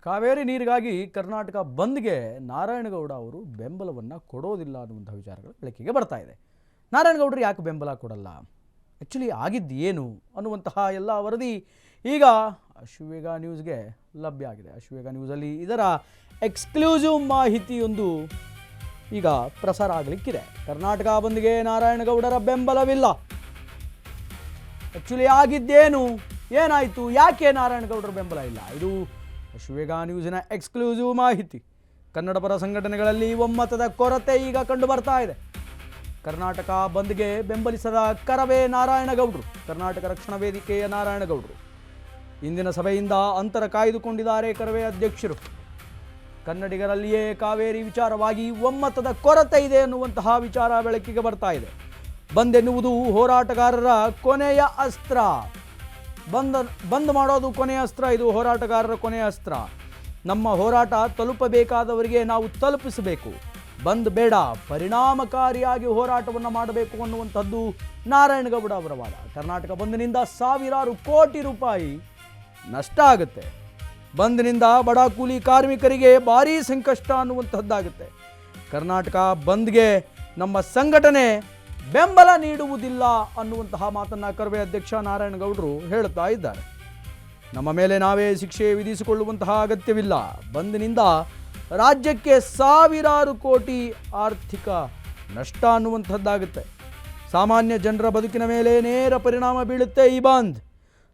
ಕಾವೇರಿ ನೀರಿಗಾಗಿ ಕರ್ನಾಟಕ ಬಂದ್ಗೆ ನಾರಾಯಣಗೌಡ ಅವರು ಬೆಂಬಲವನ್ನು ಕೊಡೋದಿಲ್ಲ ಅನ್ನುವಂಥ ವಿಚಾರಗಳು ಬೆಳಕಿಗೆ ಬರ್ತಾ ಇದೆ. ನಾರಾಯಣಗೌಡರು ಯಾಕೆ ಬೆಂಬಲ ಕೊಡಲ್ಲ, ಆ್ಯಕ್ಚುಲಿ ಆಗಿದ್ದು ಏನು ಅನ್ನುವಂತಹ ಎಲ್ಲ ವರದಿ ಈಗ ಅಶ್ವವೇಗ ನ್ಯೂಸ್ಗೆ ಲಭ್ಯ ಆಗಿದೆ. ಅಶ್ವವೇಗ ನ್ಯೂಸಲ್ಲಿ ಇದರ ಎಕ್ಸ್ಕ್ಲೂಸಿವ್ ಮಾಹಿತಿಯೊಂದು ಈಗ ಪ್ರಸಾರ ಆಗಲಿಕ್ಕಿದೆ. ಕರ್ನಾಟಕ ಬಂದ್ಗೆ ನಾರಾಯಣಗೌಡರ ಬೆಂಬಲವಿಲ್ಲ, ಆ್ಯಕ್ಚುಲಿ ಆಗಿದ್ದೇನು, ಏನಾಯಿತು, ಯಾಕೆ ನಾರಾಯಣಗೌಡರ ಬೆಂಬಲ ಇಲ್ಲ, ಇದು ಅಶ್ವವೇಗ ನ್ಯೂಸಿನ ಎಕ್ಸ್ಕ್ಲೂಸಿವ್ ಮಾಹಿತಿ. ಕನ್ನಡ ಪರ ಸಂಘಟನೆಗಳಲ್ಲಿ ಒಮ್ಮತದ ಕೊರತೆ ಈಗ ಕಂಡು ಬರ್ತಾ ಇದೆ. ಕರ್ನಾಟಕ ಬಂದ್ಗೆ ಬೆಂಬಲಿಸದ ಕರವೇ ನಾರಾಯಣಗೌಡರು, ಕರ್ನಾಟಕ ರಕ್ಷಣಾ ವೇದಿಕೆಯ ನಾರಾಯಣಗೌಡರು ಇಂದಿನ ಸಭೆಯಿಂದ ಅಂತರ ಕಾಯ್ದುಕೊಂಡಿದ್ದಾರೆ. ಕರವೇ ಅಧ್ಯಕ್ಷರು ಕನ್ನಡಿಗರಲ್ಲಿಯೇ ಕಾವೇರಿ ವಿಚಾರವಾಗಿ ಒಮ್ಮತದ ಕೊರತೆ ಇದೆ ಎನ್ನುವಂತಹ ವಿಚಾರ ಬೆಳಕಿಗೆ ಬರ್ತಾ ಇದೆ. ಬಂದ್ ಎನ್ನುವುದು ಹೋರಾಟಗಾರರ ಕೊನೆಯ ಅಸ್ತ್ರ. ಬಂದ್ ಮಾಡೋದು ಕೊನೆಯ ಅಸ್ತ್ರ, ಇದು ಹೋರಾಟಗಾರರ ಕೊನೆಯ ಅಸ್ತ್ರ. ನಮ್ಮ ಹೋರಾಟ ತಲುಪಬೇಕಾದವರಿಗೆ ನಾವು ತಲುಪಿಸಬೇಕು. ಬಂದ್ ಬೇಡ, ಪರಿಣಾಮಕಾರಿಯಾಗಿ ಹೋರಾಟವನ್ನು ಮಾಡಬೇಕು ಅನ್ನುವಂಥದ್ದು ನಾರಾಯಣಗೌಡ ಅವರ ವಾದ. ಕರ್ನಾಟಕ ಬಂದ್ನಿಂದ ಸಾವಿರಾರು ಕೋಟಿ ರೂಪಾಯಿ ನಷ್ಟ ಆಗುತ್ತೆ. ಬಂದ್ನಿಂದ ಬಡ ಕೂಲಿ ಕಾರ್ಮಿಕರಿಗೆ ಭಾರೀ ಸಂಕಷ್ಟ ಅನ್ನುವಂಥದ್ದಾಗುತ್ತೆ. ಕರ್ನಾಟಕ ಬಂದ್ಗೆ ನಮ್ಮ ಸಂಘಟನೆ ಬೆಂಬಲ ನೀಡುವುದಿಲ್ಲ ಅನ್ನುವಂತಹ ಮಾತನ್ನು ಕರವೇ ಅಧ್ಯಕ್ಷ ನಾರಾಯಣಗೌಡರು ಹೇಳ್ತಾ ಇದ್ದಾರೆ. ನಮ್ಮ ಮೇಲೆ ನಾವೇ ಶಿಕ್ಷೆ ವಿಧಿಸಿಕೊಳ್ಳುವಂತಹ ಅಗತ್ಯವಿಲ್ಲ. ಬಂದ್ನಿಂದ ರಾಜ್ಯಕ್ಕೆ ಸಾವಿರಾರು ಕೋಟಿ ಆರ್ಥಿಕ ನಷ್ಟ ಅನ್ನುವಂಥದ್ದಾಗುತ್ತೆ. ಸಾಮಾನ್ಯ ಜನರ ಬದುಕಿನ ಮೇಲೆ ನೇರ ಪರಿಣಾಮ ಬೀಳುತ್ತೆ ಈ ಬಂದ್.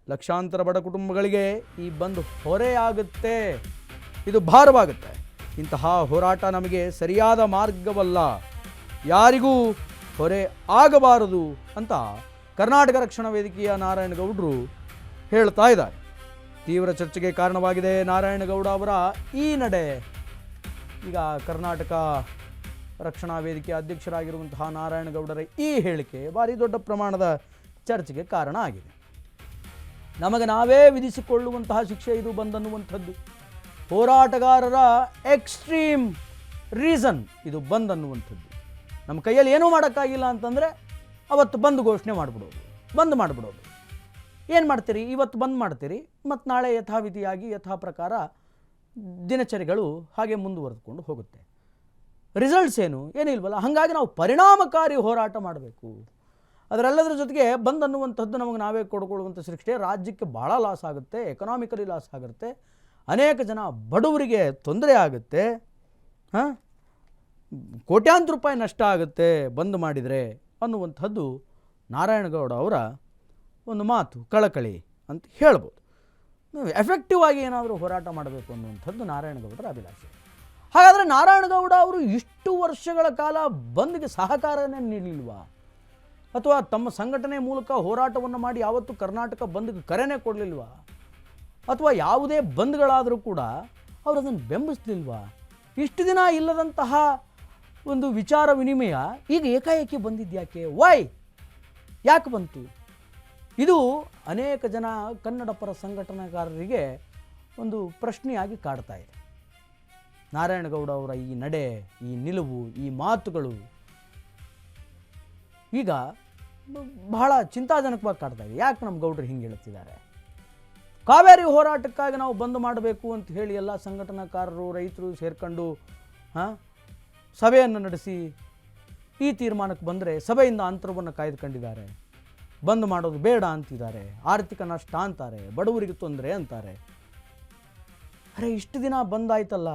ಲಕ್ಷಾಂತರ ಬಡ ಕುಟುಂಬಗಳಿಗೆ ಈ ಬಂದ್ ಹೊರೆಯಾಗುತ್ತೆ, ಇದು ಭಾರವಾಗುತ್ತೆ. ಇಂತಹ ಹೋರಾಟ ನಮಗೆ ಸರಿಯಾದ ಮಾರ್ಗವಲ್ಲ, ಯಾರಿಗೂ ಹೊರೆ ಆಗಬಾರದು ಅಂತ ಕರ್ನಾಟಕ ರಕ್ಷಣಾ ವೇದಿಕೆಯ ನಾರಾಯಣಗೌಡರು ಹೇಳ್ತಾ ಇದ್ದಾರೆ. ತೀವ್ರ ಚರ್ಚೆಗೆ ಕಾರಣವಾಗಿದೆ ನಾರಾಯಣಗೌಡ ಅವರ ಈ ನಡೆ. ಈಗ ಕರ್ನಾಟಕ ರಕ್ಷಣಾ ವೇದಿಕೆಯ ಅಧ್ಯಕ್ಷರಾಗಿರುವಂತಹ ನಾರಾಯಣಗೌಡರ ಈ ಹೇಳಿಕೆ ಭಾರಿ ದೊಡ್ಡ ಪ್ರಮಾಣದ ಚರ್ಚೆಗೆ ಕಾರಣ ಆಗಿದೆ. ನಮಗೆ ನಾವೇ ವಿಧಿಸಿಕೊಳ್ಳುವಂತಹ ಶಿಕ್ಷೆ ಇದು ಬಂದನ್ನುವಂಥದ್ದು. ಹೋರಾಟಗಾರರ ಎಕ್ಸ್ಟ್ರೀಮ್ ರೀಸನ್ ಇದು ಬಂದ್ ಅನ್ನುವಂಥದ್ದು. ನಮ್ಮ ಕೈಯಲ್ಲಿ ಏನೂ ಮಾಡೋಕ್ಕಾಗಿಲ್ಲ ಅಂತಂದರೆ ಅವತ್ತು ಬಂದ್ ಘೋಷಣೆ ಮಾಡಿಬಿಡೋದು, ಬಂದ್ ಮಾಡಿಬಿಡೋದು. ಏನು ಮಾಡ್ತೀರಿ, ಇವತ್ತು ಬಂದ್ ಮಾಡ್ತೀರಿ, ಮತ್ತು ನಾಳೆ ಯಥಾವಿಧಿಯಾಗಿ ಯಥಾ ಪ್ರಕಾರ ದಿನಚರಿಗಳು ಹಾಗೆ ಮುಂದುವರೆದುಕೊಂಡು ಹೋಗುತ್ತೆ. ರಿಸಲ್ಟ್ಸ್ ಏನು, ಏನಿಲ್ವಲ್ಲ. ಹಾಗಾಗಿ ನಾವು ಪರಿಣಾಮಕಾರಿ ಹೋರಾಟ ಮಾಡಬೇಕು. ಅದರೆಲ್ಲದರ ಜೊತೆಗೆ ಬಂದ್ ಅನ್ನುವಂಥದ್ದು ನಮಗೆ ನಾವೇ ಕೊಡ್ಕೊಳ್ಳುವಂಥ ಶಿಕ್ಷೆ ರಾಜ್ಯಕ್ಕೆ ಭಾಳ ಲಾಸ್ ಆಗುತ್ತೆ, ಎಕನಾಮಿಕಲಿ ಲಾಸ್ ಆಗುತ್ತೆ, ಅನೇಕ ಜನ ಬಡವರಿಗೆ ತೊಂದರೆ ಆಗುತ್ತೆ, ಕೋಟ್ಯಾಂತರ ರೂಪಾಯಿ ನಷ್ಟ ಆಗುತ್ತೆ ಬಂದ್ ಮಾಡಿದರೆ ಅನ್ನುವಂಥದ್ದು ನಾರಾಯಣಗೌಡ ಅವರ ಒಂದು ಮಾತು, ಕಳಕಳಿ ಅಂತ ಹೇಳ್ಬೋದು. ಎಫೆಕ್ಟಿವ್ ಆಗಿ ಏನಾದರೂ ಹೋರಾಟ ಮಾಡಬೇಕು ಅನ್ನುವಂಥದ್ದು ನಾರಾಯಣಗೌಡರ ಅಭಿಲಾಷೆ. ಹಾಗಾದರೆ ನಾರಾಯಣಗೌಡ ಅವರು ಇಷ್ಟು ವರ್ಷಗಳ ಕಾಲ ಬಂದ್ಗೆ ಸಹಕಾರನೇ ನೀಡಲಿಲ್ವಾ, ಅಥವಾ ತಮ್ಮ ಸಂಘಟನೆ ಮೂಲಕ ಹೋರಾಟವನ್ನು ಮಾಡಿ ಯಾವತ್ತೂ ಕರ್ನಾಟಕ ಬಂದ್ಗೆ ಕರೆನೇ ಕೊಡಲಿಲ್ವಾ, ಅಥವಾ ಯಾವುದೇ ಬಂದ್ಗಳಾದರೂ ಕೂಡ ಅವರು ಅದನ್ನು ಬೆಂಬಲಿಸಲಿಲ್ವಾ? ಇಷ್ಟು ದಿನ ಇಲ್ಲದಂತಹ ಒಂದು ವಿಚಾರ ವಿನಿಮಯ ಈಗ ಏಕಾಏಕಿ ಬಂದಿದ್ಯಾಕೆ, ವೈ, ಯಾಕೆ ಬಂತು? ಇದು ಅನೇಕ ಜನ ಕನ್ನಡ ಪರ ಸಂಘಟನಾಕಾರರಿಗೆ ಒಂದು ಪ್ರಶ್ನೆಯಾಗಿ ಕಾಡ್ತಾ ಇದೆ. ನಾರಾಯಣಗೌಡ ಅವರ ಈ ನಡೆ, ಈ ನಿಲುವು, ಈ ಮಾತುಗಳು ಈಗ ಬಹಳ ಚಿಂತಾಜನಕವಾಗಿ ಕಾಡ್ತಾ ಇದೆ. ಯಾಕೆ ನಮ್ಮ ಗೌಡರು ಹಿಂಗೆ ಹೇಳ್ತಿದ್ದಾರೆ? ಕಾವೇರಿ ಹೋರಾಟಕ್ಕಾಗಿ ನಾವು ಬಂದ್ ಮಾಡಬೇಕು ಅಂತ ಹೇಳಿ ಎಲ್ಲ ಸಂಘಟನಾಕಾರರು, ರೈತರು ಸೇರ್ಕೊಂಡು ಸಭೆಯನ್ನು ನಡೆಸಿ ಈ ತೀರ್ಮಾನಕ್ಕೆ ಬಂದರೆ ಸಭೆಯಿಂದ ಅಂತರವನ್ನು ಕಾಯ್ದುಕೊಂಡಿದ್ದಾರೆ. ಬಂದ್ ಮಾಡೋದು ಬೇಡ ಅಂತಿದ್ದಾರೆ, ಆರ್ಥಿಕ ನಷ್ಟ ಅಂತಾರೆ, ಬಡವರಿಗೆ ತೊಂದರೆ ಅಂತಾರೆ. ಅರೆ, ಇಷ್ಟು ದಿನ ಬಂದಾಯ್ತಲ್ಲ,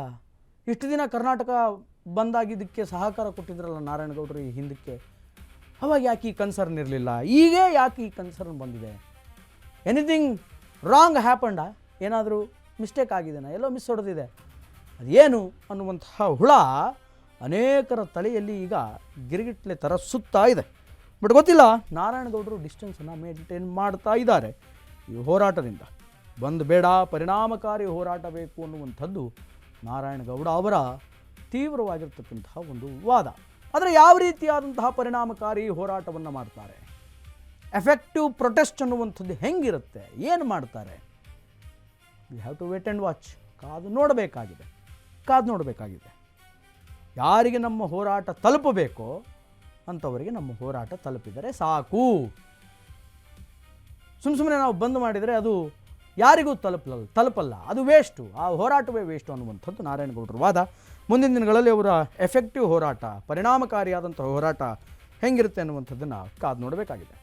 ಇಷ್ಟು ದಿನ ಕರ್ನಾಟಕ ಬಂದಾಗಿದ್ದಕ್ಕೆ ಸಹಕಾರ ಕೊಟ್ಟಿದ್ರಲ್ಲ ನಾರಾಯಣಗೌಡರು ಈ ಹಿಂದಕ್ಕೆ, ಅವಾಗ ಯಾಕೆ ಈ ಕನ್ಸರ್ನ್ ಇರಲಿಲ್ಲ, ಈಗೇ ಯಾಕೆ ಈ ಕನ್ಸರ್ನ್ ಬಂದಿದೆ? ಎನಿಥಿಂಗ್ ರಾಂಗ್ ಹ್ಯಾಪಂಡ, ಏನಾದರೂ ಮಿಸ್ಟೇಕ್ ಆಗಿದೆನಾ, ಎಲ್ಲೋ ಮಿಸ್ ಹೊಡೆದಿದೆ, ಅದೇನು ಅನ್ನುವಂತಹ ಹುಳ ಅನೇಕರ ತಲೆಯಲ್ಲಿ ಈಗ ಗಿರಿಗಿಟ್ಲೆ ಥರ ಸುತ್ತಾ ಇದೆ. ಬಟ್ ಗೊತ್ತಿಲ್ಲ, ನಾರಾಯಣಗೌಡರು ಡಿಸ್ಟೆನ್ಸನ್ನು ಮೇಂಟೈನ್ ಮಾಡ್ತಾ ಇದ್ದಾರೆ ಈ ಹೋರಾಟದಿಂದ. ಬಂದ್ ಬೇಡ, ಪರಿಣಾಮಕಾರಿ ಹೋರಾಟ ಬೇಕು ಅನ್ನುವಂಥದ್ದು ನಾರಾಯಣಗೌಡ ಅವರ ತೀವ್ರವಾಗಿರ್ತಕ್ಕಂತಹ ಒಂದು ವಾದ. ಆದರೆ ಯಾವ ರೀತಿಯಾದಂತಹ ಪರಿಣಾಮಕಾರಿ ಹೋರಾಟವನ್ನು ಮಾಡ್ತಾರೆ, ಎಫೆಕ್ಟಿವ್ ಪ್ರೊಟೆಸ್ಟ್ ಅನ್ನುವಂಥದ್ದು ಹೆಂಗಿರುತ್ತೆ, ಏನು ಮಾಡ್ತಾರೆ, we have to wait and watch. ಕಾದು ನೋಡಬೇಕಾಗಿದೆ. ಯಾರಿಗೆ ನಮ್ಮ ಹೋರಾಟ ತಲುಪಬೇಕೋ ಅಂಥವರಿಗೆ ನಮ್ಮ ಹೋರಾಟ ತಲುಪಿದರೆ ಸಾಕು. ಸುಮ್ಮನೆ ನಾವು ಬಂದ್ ಮಾಡಿದರೆ ಅದು ಯಾರಿಗೂ ತಲುಪಲ್ಲ, ಅದು ವೇಸ್ಟು, ಆ ಹೋರಾಟವೇ ವೇಸ್ಟು ಅನ್ನುವಂಥದ್ದು ನಾರಾಯಣಗೌಡರ ವಾದ. ಮುಂದಿನ ದಿನಗಳಲ್ಲಿ ಅವರ ಎಫೆಕ್ಟಿವ್ ಹೋರಾಟ, ಪರಿಣಾಮಕಾರಿಯಾದಂಥ ಹೋರಾಟ ಹೆಂಗಿರುತ್ತೆ ಅನ್ನುವಂಥದ್ದನ್ನು ಕಾದು ನೋಡಬೇಕಾಗಿದೆ.